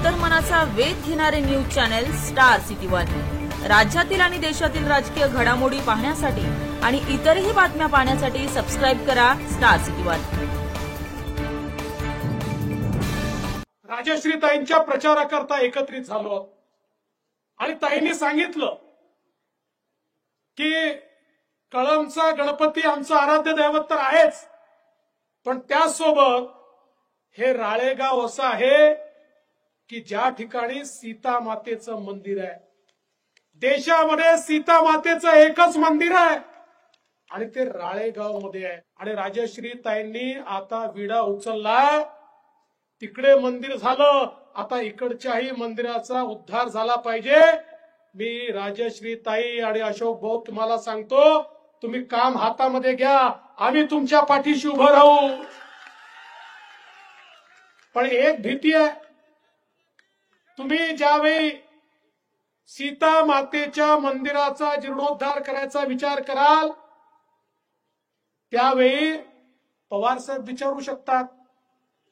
अंतर्मनाचा वेध घेणारे news channel star city one. राज्यातील आणि देशातील राजकीय घडामोडी पाहण्यासाठी आणि इतरही बातम्या पाहण्यासाठी सबस्क्राइब करा स्टार सिटी वन। राजश्री ताईंच्या प्रचाराकरता एकत्रित झालो आणि ताईंनी सांगितलं की कळंबचा गणपती आमचं आराध्य दैवत तर आहेच, पण त्यासोबत हे राळेगाव असं आहे की ज्या ठिकाणी सीता मातेचं मंदिर आहे। देशामध्ये सीता मातेचं एकच मंदिर आहे आणि ते राळेगाव मध्ये आहे। आणि राजश्री ताईंनी आता विडा उचलला, तिकडे मंदिर झालं, आता इकडच्याही मंदिराचा उद्धार झाला पाहिजे। मी राजश्री ताई आणि अशोक भाऊ तुम्हाला सांगतो, तुम्ही काम हातामध्ये घ्या, आम्ही तुमच्या पाठीशी उभं राहू। पण एक भीती आहे, तुम्ही ज्यावेळी सीता मातेच्या मंदिराचा जीर्णोद्धार करायचा विचार कराल त्यावेळी पवार साहेब विचारू शकतात,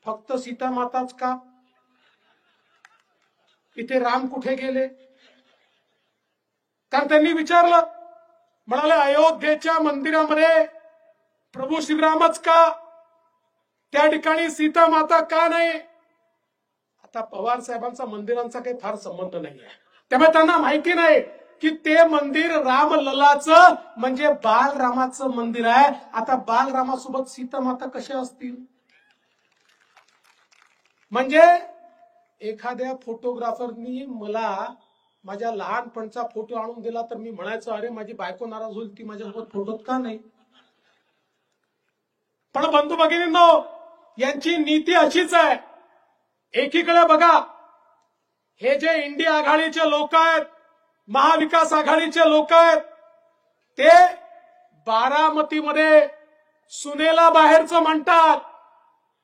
फक्त सीता माताच का? इथे राम कुठे गेले? कारण त्यांनी विचारलं, म्हणाले अयोध्येच्या मंदिरामध्ये प्रभू श्रीरामच का? त्या ठिकाणी सीता माता का नाही? आता पवार साहेबांचा मंदिरांचा काही फार संबंध नाहीये, त्यामुळे त्यांना माहिती नाही की ते मंदिर रामललाचं म्हणजे बालरामाचं मंदिर आहे। आता बालरामासोबत सीता माता कशा असतील? म्हणजे एखाद्या फोटोग्राफरनी मला माझ्या लहानपणचा फोटो आणून दिला तर मी म्हणायचं, अरे माझी बायको नाराज होईल, ती माझ्यासोबत फोटोत का नाही? पण बंधू भगिनींनो, यांची नीती अशीच आहे। एकीकडे बघा, हे जे इंडिया आघाडीचे लोक आहेत, महाविकास आघाडीचे लोक आहेत, ते बारामतीमध्ये सुनेला बाहेरचं म्हणतात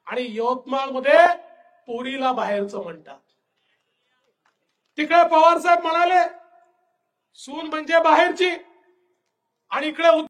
आणि यवतमाळमध्ये पोरीला बाहेरचं म्हणतात। तिकडे पवार साहेब म्हणाले सून म्हणजे बाहेरची आणि इकडे